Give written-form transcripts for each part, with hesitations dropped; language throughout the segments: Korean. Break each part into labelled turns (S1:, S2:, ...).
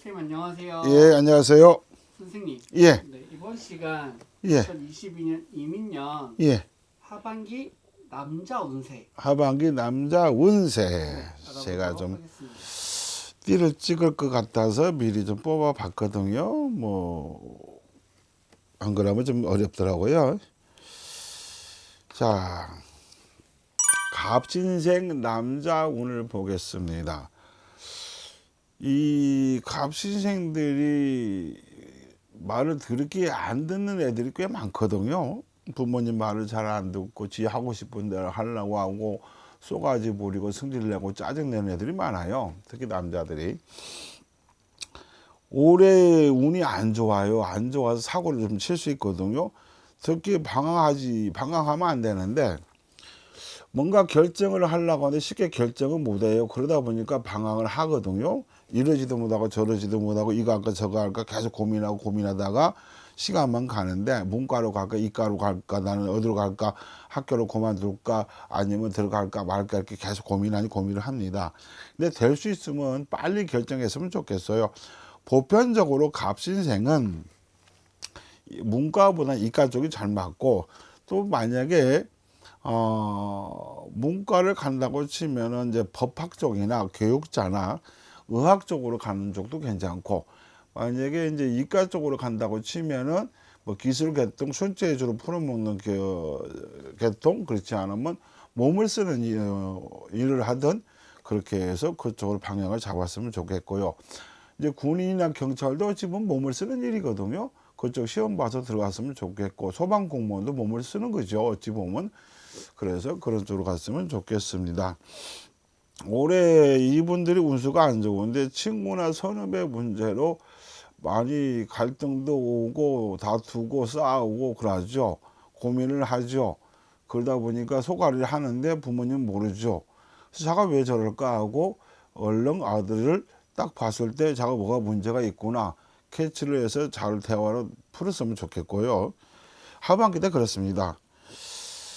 S1: 선생님 안녕하세요.
S2: 예, 안녕하세요.
S1: 선생님.
S2: 예,
S1: 네, 이번 시간
S2: 예,
S1: 2022년 이민년
S2: 예.
S1: 하반기 남자 운세
S2: 하반기 남자 운세.
S1: 네,
S2: 제가
S1: 알아보도록
S2: 좀
S1: 하겠습니다.
S2: 띠를 찍을 것 같아서 미리 좀 뽑아 봤거든요. 안 그러면 좀 어렵더라고요. 자, 갑신생 남자 운을 보겠습니다. 이 갑신생들이 말을 들을게 안 듣는 애들이 꽤 많거든요. 부모님 말을 잘 안 듣고 지 하고 싶은 대로 하려고 하고 쏘가지 부리고 승질 내고 짜증내는 애들이 많아요. 특히 남자들이. 올해 운이 안 좋아요. 안 좋아서 사고를 좀 칠 수 있거든요. 특히 방황하면 안 되는데 뭔가 결정을 하려고 하는데 쉽게 결정을 못 해요. 그러다 보니까 방황을 하거든요. 이러지도 못하고 저러지도 못하고 이거 할까 저거 할까 계속 고민하다가 시간만 가는데 문과로 갈까 이과로 갈까 나는 어디로 갈까 학교를 그만둘까 아니면 들어갈까 말까 이렇게 계속 고민을 합니다. 근데 될 수 있으면 빨리 결정했으면 좋겠어요. 보편적으로 갑신생은 문과보다 이과 쪽이 잘 맞고 또 만약에 문과를 간다고 치면은 이제 법학 쪽이나 교육자나 의학 쪽으로 가는 쪽도 괜찮고 만약에 이제 이과 쪽으로 간다고 치면은 뭐 기술 계통, 손재주로 풀어먹는 계통 그렇지 않으면 몸을 쓰는 일을 하든 그렇게 해서 그쪽으로 방향을 잡았으면 좋겠고요. 이제 군인이나 경찰도 어찌 보면 몸을 쓰는 일이거든요. 그쪽 시험 봐서 들어갔으면 좋겠고 소방 공무원도 몸을 쓰는 거죠. 어찌 보면. 그래서 그런 쪽으로 갔으면 좋겠습니다. 올해 이분들이 운수가 안 좋은데 친구나 선후배 문제로 많이 갈등도 오고 다투고 싸우고 그러죠. 고민을 하죠. 그러다 보니까 소가리를 하는데 부모님 모르죠. 그래서 자가 왜 저럴까 하고 얼른 아들을 딱 봤을 때 자가 뭐가 문제가 있구나 캐치를 해서 잘 대화로 풀었으면 좋겠고요. 하반기 때 그렇습니다.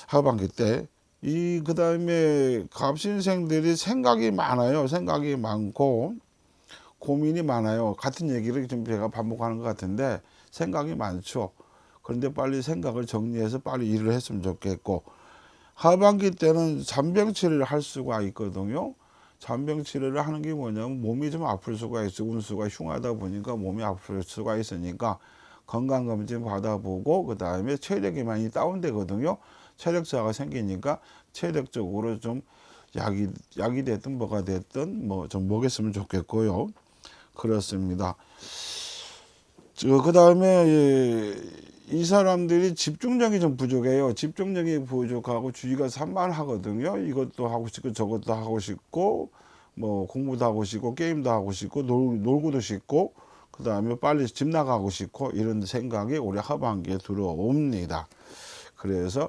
S2: 하반기 때. 그 다음에 갑신생들이 생각이 많아요. 생각이 많고 고민이 많아요. 같은 얘기를 좀 제가 반복하는 것 같은데 생각이 많죠. 그런데 빨리 생각을 정리해서 빨리 일을 했으면 좋겠고 하반기 때는 잔병치레를 할 수가 있거든요. 잔병치레를 하는 게 뭐냐면 몸이 좀 아플 수가 있어요. 운수가 흉하다 보니까 몸이 아플 수가 있으니까 건강검진 받아보고 그 다음에 체력이 많이 다운되거든요. 체력차가 생기니까 체력적으로 좀 약이 됐든 뭐가 됐든 뭐 좀 먹였으면 좋겠고요. 그렇습니다. 그 다음에 이 사람들이 집중력이 좀 부족해요. 집중력이 부족하고 주의가 산만하거든요. 이것도 하고 싶고 저것도 하고 싶고 뭐 공부도 하고 싶고 게임도 하고 싶고 놀고도 싶고 그 다음에 빨리 집 나가고 싶고 이런 생각이 올해 하반기에 들어옵니다. 그래서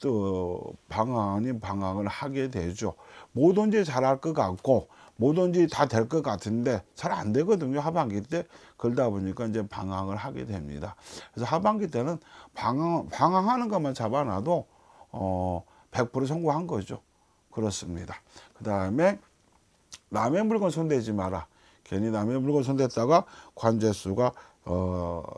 S2: 또 방황을 하게 되죠. 뭐든지 잘할 것 같고 뭐든지 다 될 것 같은데 잘 안 되거든요. 하반기 때 그러다 보니까 이제 방황을 하게 됩니다. 그래서 하반기 때는 방황하는 것만 잡아놔도 100% 성공한 거죠. 그렇습니다. 그 다음에 남의 물건 손대지 마라. 괜히 남의 물건 손댔다가 관제수가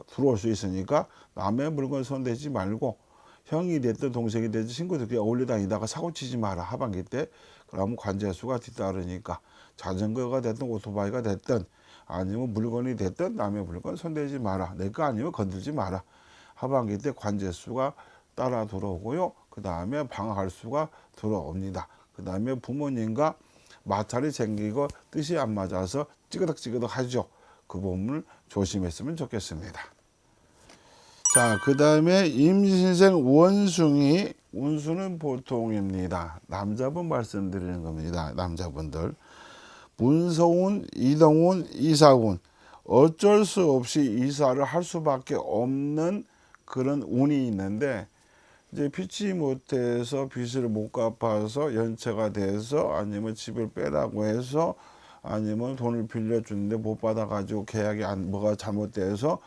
S2: 들어올 수 있으니까 남의 물건 손대지 말고 형이 됐든 동생이 됐든 친구들끼리 어울려 다니다가 사고 치지 마라. 하반기 때. 그러면 관제수가 뒤따르니까 자전거가 됐든 오토바이가 됐든 아니면 물건이 됐든 남의 물건 손대지 마라. 내 거 아니면 건들지 마라. 하반기 때 관제수가 따라 들어오고요. 그 다음에 방어할 수가 들어옵니다. 그 다음에 부모님과 마찰이 생기고 뜻이 안 맞아서 찌그덕찌그덕 하죠. 그 부분을 조심했으면 좋겠습니다. 자, 그 다음에 임신생 원숭이 운수는 보통입니다. 남자분 말씀드리는 겁니다. 남자분들 문서운, 이동운, 이사운 어쩔 수 없이 이사를 할 수밖에 없는 그런 운이 있는데 이제 피치 못해서 빚을 못 갚아서 연체가 돼서 아니면 집을 빼라고 해서 아니면 돈을 빌려주는데 못 받아가지고 계약이 뭐가 잘못돼서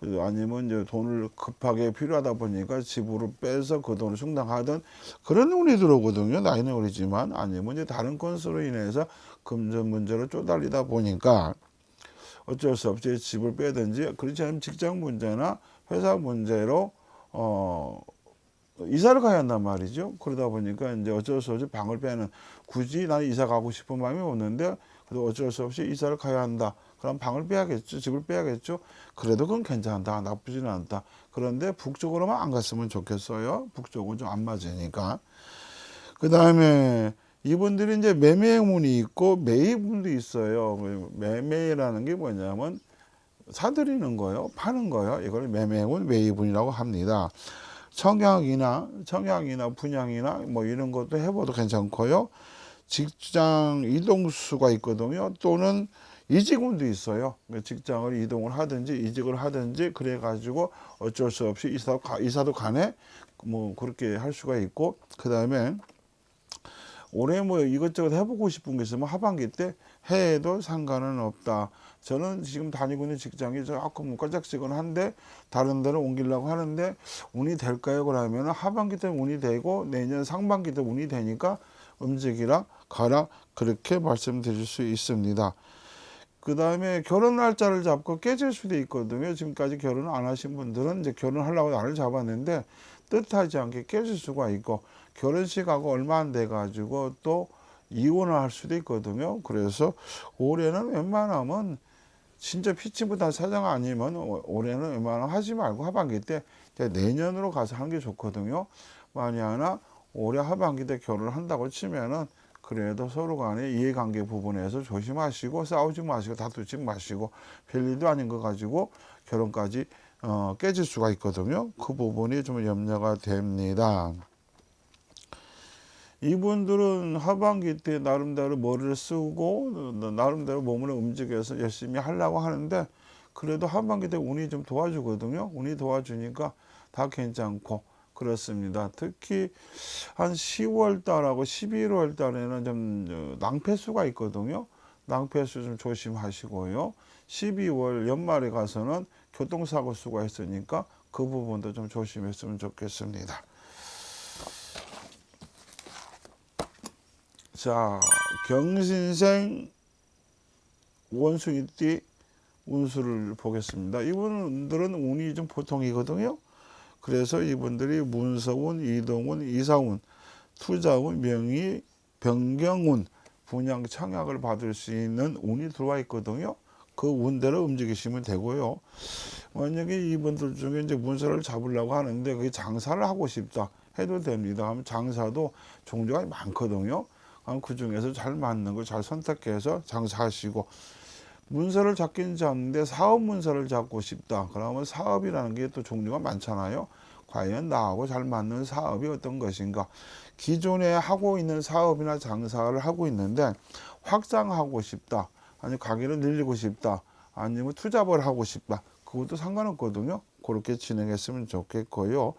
S2: 아니면 이제 돈을 급하게 필요하다 보니까 집으로 빼서 그 돈을 충당하던 그런 운이 들어오거든요. 나이는 어리지만 아니면 이제 다른 건수로 인해서 금전 문제로 쪼달리다 보니까 어쩔 수 없이 집을 빼든지, 그렇지 않으면 직장 문제나 회사 문제로 이사를 가야 한단 말이죠. 그러다 보니까 이제 어쩔 수 없이 방을 빼는, 굳이 나는 이사 가고 싶은 마음이 없는데 그래도 어쩔 수 없이 이사를 가야 한다. 그럼 방을 빼야겠죠. 집을 빼야겠죠. 그래도 그건 괜찮다. 나쁘지는 않다. 그런데 북쪽으로만 안 갔으면 좋겠어요. 북쪽은 좀 안 맞으니까. 그 다음에 이분들이 이제 매매운이 있고 매입운도 있어요. 매매라는 게 뭐냐면 사들이는 거요, 파는 거요. 이걸 매매운, 매입운이라고 합니다. 청약이나 분양이나 뭐 이런 것도 해봐도 괜찮고요. 직장 이동수가 있거든요. 또는 이직운도 있어요. 직장을 이동을 하든지 이직을 하든지 그래가지고 어쩔 수 없이 이사도 가네, 뭐 그렇게 할 수가 있고, 그 다음에 올해 뭐 이것저것 해보고 싶은 게 있으면 하반기 때 해도 상관은 없다. 저는 지금 다니고 있는 직장이 조금 껄쩍지근한데 다른 데로 옮기려고 하는데 운이 될까요? 그러면 하반기 때 운이 되고 내년 상반기 때 운이 되니까 움직이라 가라, 그렇게 말씀드릴 수 있습니다. 그 다음에 결혼 날짜를 잡고 깨질 수도 있거든요. 지금까지 결혼 안 하신 분들은 이제 결혼하려고 날을 잡았는데 뜻하지 않게 깨질 수가 있고, 결혼식하고 얼마 안 돼 가지고 또 이혼을 할 수도 있거든요. 그래서 올해는 웬만하면 진짜 피치부탄 사정 아니면 올해는 웬만하면 하지 말고 하반기 때 내년으로 가서 하는 게 좋거든요. 만약 하나 올해 하반기 때 결혼을 한다고 치면은 그래도 서로 간의 이해관계 부분에서 조심하시고 싸우지 마시고 다투지 마시고, 별일도 아닌 거 가지고 결혼까지 깨질 수가 있거든요. 그 부분이 좀 염려가 됩니다. 이분들은 하반기 때 나름대로 머리를 쓰고 나름대로 몸을 움직여서 열심히 하려고 하는데 그래도 하반기 때 운이 좀 도와주거든요. 운이 도와주니까 다 괜찮고 그렇습니다. 특히 한 10월 달하고 11월 달에는 좀 낭패수가 있거든요. 낭패수 좀 조심하시고요. 12월 연말에 가서는 교통사고 수가 있으니까 그 부분도 좀 조심했으면 좋겠습니다. 자, 경신생 원숭이띠 운수를 보겠습니다. 이분들은 운이 좀 보통이거든요. 그래서 이분들이 문서운, 이동운, 이사운, 투자운, 명의, 변경운, 분양, 청약을 받을 수 있는 운이 들어와 있거든요. 그 운대로 움직이시면 되고요. 만약에 이분들 중에 이제 문서를 잡으려고 하는데 그게 장사를 하고 싶다 해도 됩니다. 하면 장사도 종류가 많거든요. 그 중에서 잘 맞는 걸 잘 선택해서 장사하시고, 문서를 잡긴 잡는데 사업 문서를 잡고 싶다. 그러면 사업이라는 게 또 종류가 많잖아요. 과연 나하고 잘 맞는 사업이 어떤 것인가. 기존에 하고 있는 사업이나 장사를 하고 있는데 확장하고 싶다. 아니면 가게를 늘리고 싶다. 아니면 투잡을 하고 싶다. 그것도 상관없거든요. 그렇게 진행했으면 좋겠고요.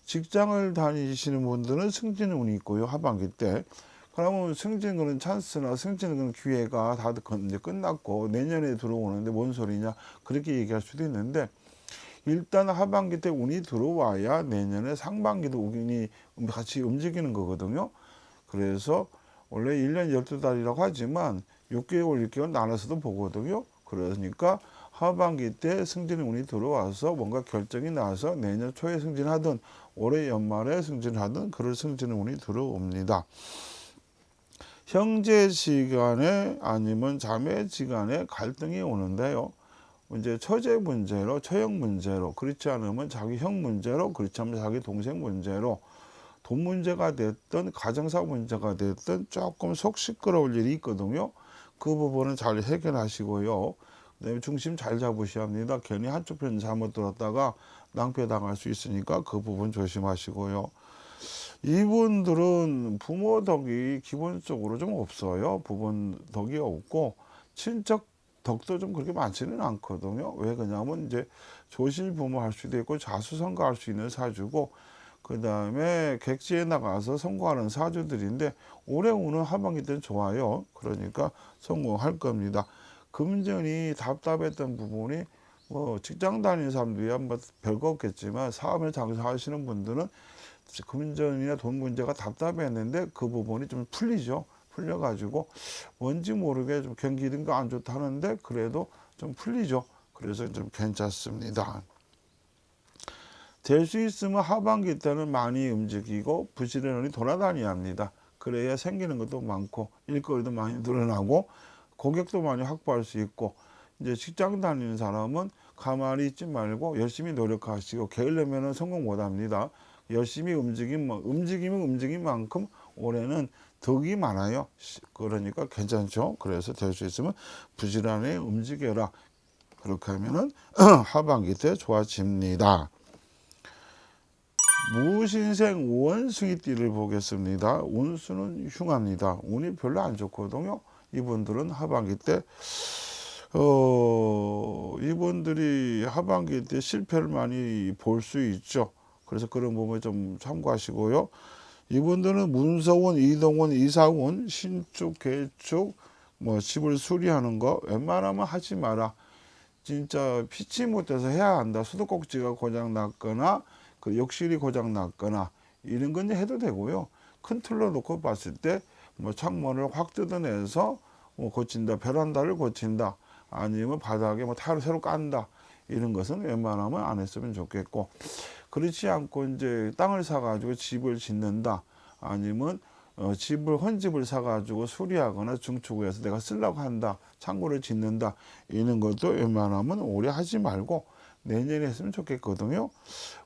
S2: 직장을 다니시는 분들은 승진운이 있고요. 하반기 때. 그러면 승진은 찬스나 승진은 기회가 다 이제 끝났고 내년에 들어오는데 뭔 소리냐, 그렇게 얘기할 수도 있는데, 일단 하반기 때 운이 들어와야 내년에 상반기도 운이 같이 움직이는 거거든요. 그래서 원래 1년 12달이라고 하지만 6개월 6개월 나눠서도 보거든요. 그러니까 하반기 때 승진 운이 들어와서 뭔가 결정이 나서 내년 초에 승진하든 올해 연말에 승진하든 그럴 승진 운이 들어옵니다. 형제지간에 아니면 자매지간에 갈등이 오는데요. 이제 처제 문제로, 처형 문제로, 그렇지 않으면 자기 형 문제로, 그렇지 않으면 자기 동생 문제로, 돈 문제가 됐든 가정사 문제가 됐든 조금 속 시끄러울 일이 있거든요. 그 부분은 잘 해결하시고요. 그다음에 중심 잘 잡으셔야 합니다. 괜히 한쪽 편 잘못 들었다가 낭패 당할 수 있으니까 그 부분 조심하시고요. 이분들은 부모 덕이 기본적으로 좀 없어요. 부모 덕이 없고 친척 덕도 좀 그렇게 많지는 않거든요. 왜 그러냐면 이제 조실 부모 할 수도 있고 자수성가 할 수 있는 사주고, 그 다음에 객지에 나가서 성공하는 사주들인데 올해 운은 하반기 때는 좋아요. 그러니까 성공할 겁니다. 금전이 답답했던 부분이 뭐 직장 다니는 사람들이야 뭐 별거 없겠지만 사업을 장사하시는 분들은 금전이나 돈 문제가 답답했는데 그 부분이 좀 풀리죠. 풀려가지고 뭔지 모르게 좀 경기든가 안 좋다 하는데 그래도 좀 풀리죠. 그래서 좀 괜찮습니다. 될 수 있으면 하반기 때는 많이 움직이고 부지런히 돌아다녀야 합니다. 그래야 생기는 것도 많고 일거리도 많이 늘어나고 고객도 많이 확보할 수 있고, 이제 직장 다니는 사람은 가만히 있지 말고 열심히 노력하시고 게으르면 성공 못 합니다. 열심히 움직이면 움직인 만큼 올해는 덕이 많아요. 그러니까 괜찮죠. 그래서 될 수 있으면 부지런히 움직여라. 그렇게 하면은 하반기 때 좋아집니다. 무신생 원숭이띠를 보겠습니다. 운수는 흉합니다. 운이 별로 안 좋거든요. 이분들은 하반기 때 이분들이 하반기 때 실패를 많이 볼 수 있죠. 그래서 그런 부분 좀 참고하시고요. 이분들은 문서운, 이동운, 이사운, 신축, 개축, 뭐 집을 수리하는 거 웬만하면 하지 마라. 진짜 피치 못해서 해야 한다. 수도꼭지가 고장 났거나 그 욕실이 고장 났거나 이런 건 해도 되고요. 큰 틀로 놓고 봤을 때 뭐 창문을 확 뜯어내서 뭐 고친다, 베란다를 고친다, 아니면 바닥에 뭐 타일을 새로 깐다, 이런 것은 웬만하면 안 했으면 좋겠고, 그렇지 않고 이제 땅을 사가지고 집을 짓는다, 아니면 집을 헌집을 사가지고 수리하거나 중축해서 내가 쓰려고 한다, 창고를 짓는다, 이런 것도 웬만하면 올해 하지 말고 내년에 했으면 좋겠거든요.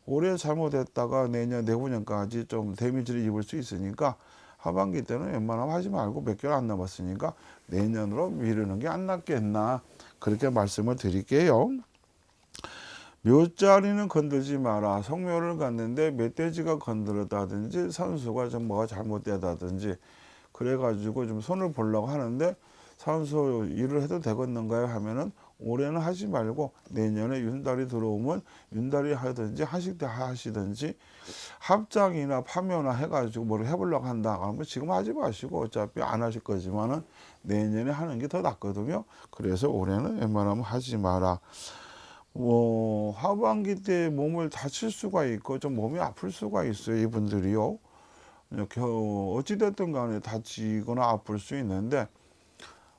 S2: 올해 잘못했다가 내년 내후년까지 좀 데미지를 입을 수 있으니까 하반기 때는 웬만하면 하지 말고 몇 개월 안 남았으니까 내년으로 미루는 게 안 낫겠나, 그렇게 말씀을 드릴게요. 묘자리는 건들지 마라. 성묘를 갔는데 멧돼지가 건드렸다든지 산수가 좀 뭐가 잘못되다든지 그래가지고 좀 손을 보려고 하는데 산수 일을 해도 되겠는가요 하면은 올해는 하지 말고 내년에 윤달이 들어오면 윤달이 하든지 하실 때 하시든지, 합장이나 파묘나 해가지고 뭘 해보려고 한다 하면 지금 하지 마시고 어차피 안 하실 거지만은 내년에 하는 게 더 낫거든요. 그래서 올해는 웬만하면 하지 마라. 하반기 때 몸을 다칠 수가 있고 좀 몸이 아플 수가 있어요. 이분들이요. 어찌됐든 간에 다치거나 아플 수 있는데,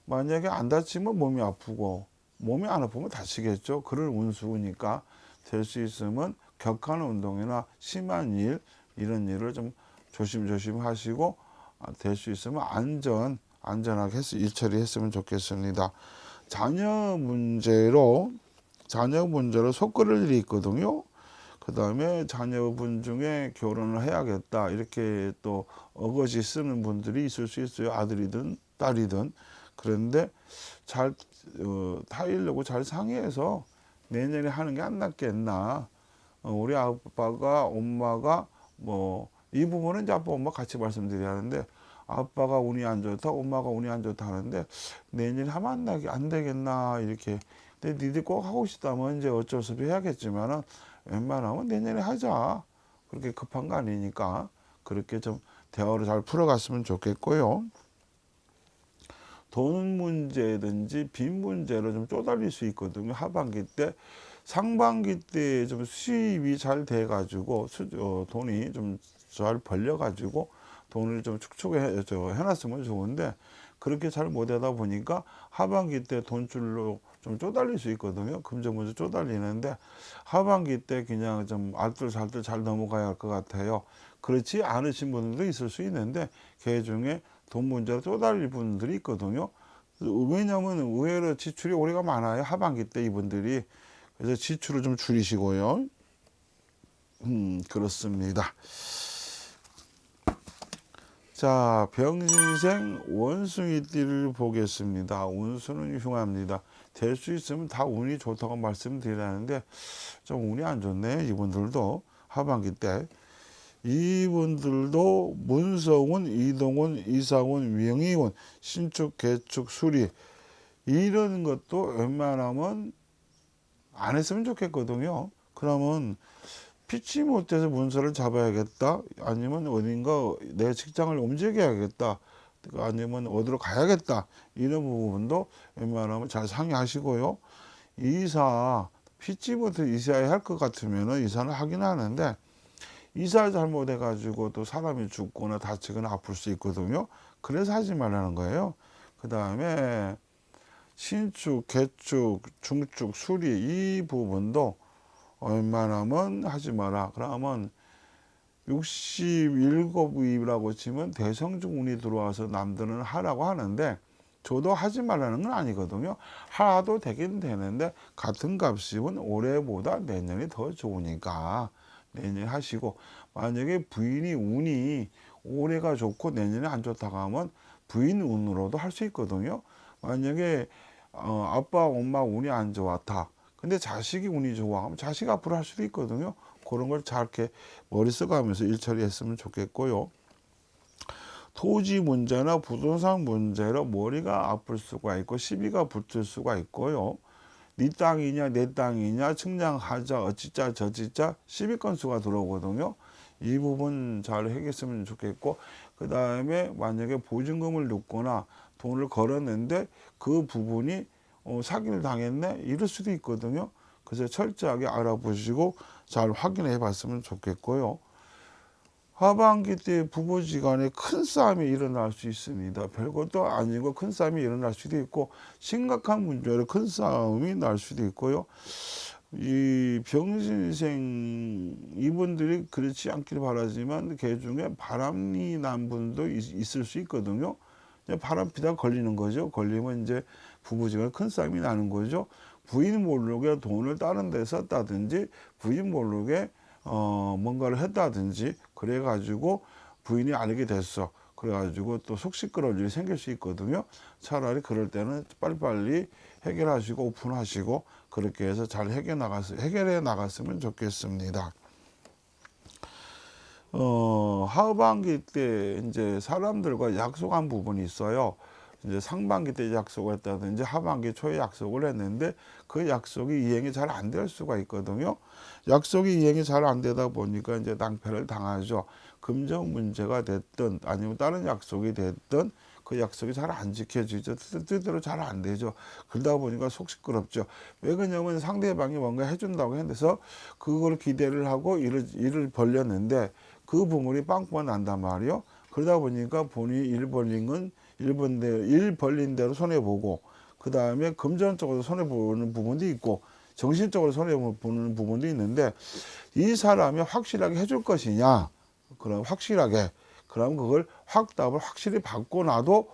S2: 만약에 안 다치면 몸이 아프고 몸이 안 아프면 다치겠죠. 그럴 운수니까 될 수 있으면 격한 운동이나 심한 일, 이런 일을 좀 조심조심 하시고 될 수 있으면 안전하게 일 처리했으면 좋겠습니다. 자녀 문제로 속거릴 일이 있거든요. 그 다음에 자녀분 중에 결혼을 해야겠다, 이렇게 또 어거지 쓰는 분들이 있을 수 있어요. 아들이든 딸이든. 그런데 잘 타일려고 잘 상의해서 내년에 하는 게 안 낫겠나. 우리 아빠가 엄마가 이 부분은 이제 아빠 엄마 같이 말씀드려야 하는데, 아빠가 운이 안 좋다, 엄마가 운이 안 좋다 하는데 내년에 하면 안 되겠나, 이렇게. 근데 니들 꼭 하고 싶다면 이제 어쩔 수 없이 해야겠지만은 웬만하면 내년에 하자. 그렇게 급한 거 아니니까 그렇게 좀 대화를 잘 풀어갔으면 좋겠고요. 돈 문제든지 빚 문제로 좀 쪼달릴 수 있거든요. 하반기 때. 상반기 때 좀 수입이 잘 돼가지고 돈이 좀 잘 벌려가지고 돈을 좀 해놨으면 좋은데, 그렇게 잘 못하다 보니까 하반기 때 돈줄로 좀 쪼달릴 수 있거든요. 금전 문제 쪼달리는데 하반기 때 그냥 좀 알뜰살뜰 잘 넘어가야 할 것 같아요. 그렇지 않으신 분들도 있을 수 있는데 그 중에 돈 문제로 쪼달릴 분들이 있거든요. 왜냐하면 의외로 지출이 올해가 많아요. 하반기 때 이분들이. 그래서 지출을 좀 줄이시고요. 그렇습니다. 자, 병신생 원숭이띠를 보겠습니다. 운수는 흉합니다. 될 수 있으면 다 운이 좋다고 말씀드리는데 좀 운이 안 좋네. 이분들도 하반기 때. 이분들도 문서운, 이동운, 이사운, 명의운, 신축, 개축, 수리, 이런 것도 웬만하면 안 했으면 좋겠거든요. 그러면 피치 못해서 문서를 잡아야겠다, 아니면 어딘가 내 직장을 움직여야겠다, 아니면 어디로 가야겠다, 이런 부분도 웬만하면 잘 상의하시고요. 이사, 피치 못해 이사해야 할 것 같으면 이사는 하긴 하는데, 이사 잘못해 가지고 또 사람이 죽거나 다치거나 아플 수 있거든요. 그래서 하지 말라는 거예요. 그 다음에 신축, 개축, 중축, 수리 이 부분도 웬만하면 하지 마라. 그러면 67위라고 치면 대성중 운이 들어와서 남들은 하라고 하는데 저도 하지 말라는 건 아니거든요. 하도 되긴 되는데 같은 값이면 올해보다 내년이 더 좋으니까 내년에 하시고, 만약에 부인이 운이 올해가 좋고 내년에 안 좋다고 하면 부인 운으로도 할 수 있거든요. 만약에 아빠 엄마 운이 안 좋았다, 근데 자식이 운이 좋아 하면 자식 앞으로 할 수도 있거든요. 그런 걸 잘 이렇게 머리 써가면서 일 처리했으면 좋겠고요. 토지 문제나 부동산 문제로 머리가 아플 수가 있고 시비가 붙을 수가 있고요. 네 땅이냐 내 땅이냐 측량하자 어찌자 저찌자 시비 건수가 들어오거든요. 이 부분 잘 해결했으면 좋겠고, 그 다음에 만약에 보증금을 넣거나 돈을 걸었는데 그 부분이 사기를 당했네 이럴 수도 있거든요. 그래서 철저하게 알아보시고 잘 확인해 봤으면 좋겠고요. 하반기 때 부부지간에 큰 싸움이 일어날 수 있습니다. 별것도 아니고 큰 싸움이 일어날 수도 있고 심각한 문제로 큰 싸움이 날 수도 있고요. 이 병신생 이분들이 그렇지 않기를 바라지만 그 중에 바람이 난 분도 있을 수 있거든요. 바람 피다가 걸리는 거죠. 걸리면 이제 부부지간에 큰 싸움이 나는 거죠. 부인 모르게 돈을 다른 데 썼다든지 부인 모르게 뭔가를 했다든지 그래가지고 부인이 알게 됐어. 그래가지고 또 속 시끄러울 일이 생길 수 있거든요. 차라리 그럴 때는 빨리빨리 해결하시고 오픈하시고 그렇게 해서 잘 해결해 나갔으면 좋겠습니다. 하반기 때 이제 사람들과 약속한 부분이 있어요. 이제 상반기 때 약속을 했다든지 하반기 초에 약속을 했는데 그 약속이 이행이 잘 안 될 수가 있거든요. 약속이 이행이 잘 안 되다 보니까 이제 낭패를 당하죠. 금전 문제가 됐든 아니면 다른 약속이 됐든 그 약속이 잘 안 지켜지죠. 뜻대로 잘 안 되죠. 그러다 보니까 속 시끄럽죠. 왜 그러냐면 상대방이 뭔가 해준다고 했는데서 그걸 기대를 하고 일을 벌렸는데 그 부분이 빵꾸가 난단 말이에요. 그러다 보니까 본인이 일 벌린 대로 손해보고, 그 다음에 금전적으로 손해보는 부분도 있고 정신적으로 손해보는 부분도 있는데, 이 사람이 확실하게 해줄 것이냐, 그럼 확실하게, 그럼 그걸 답을 확실히 받고 나도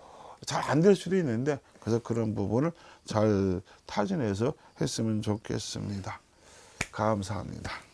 S2: 잘 안 될 수도 있는데, 그래서 그런 부분을 잘 타진해서 했으면 좋겠습니다. 감사합니다.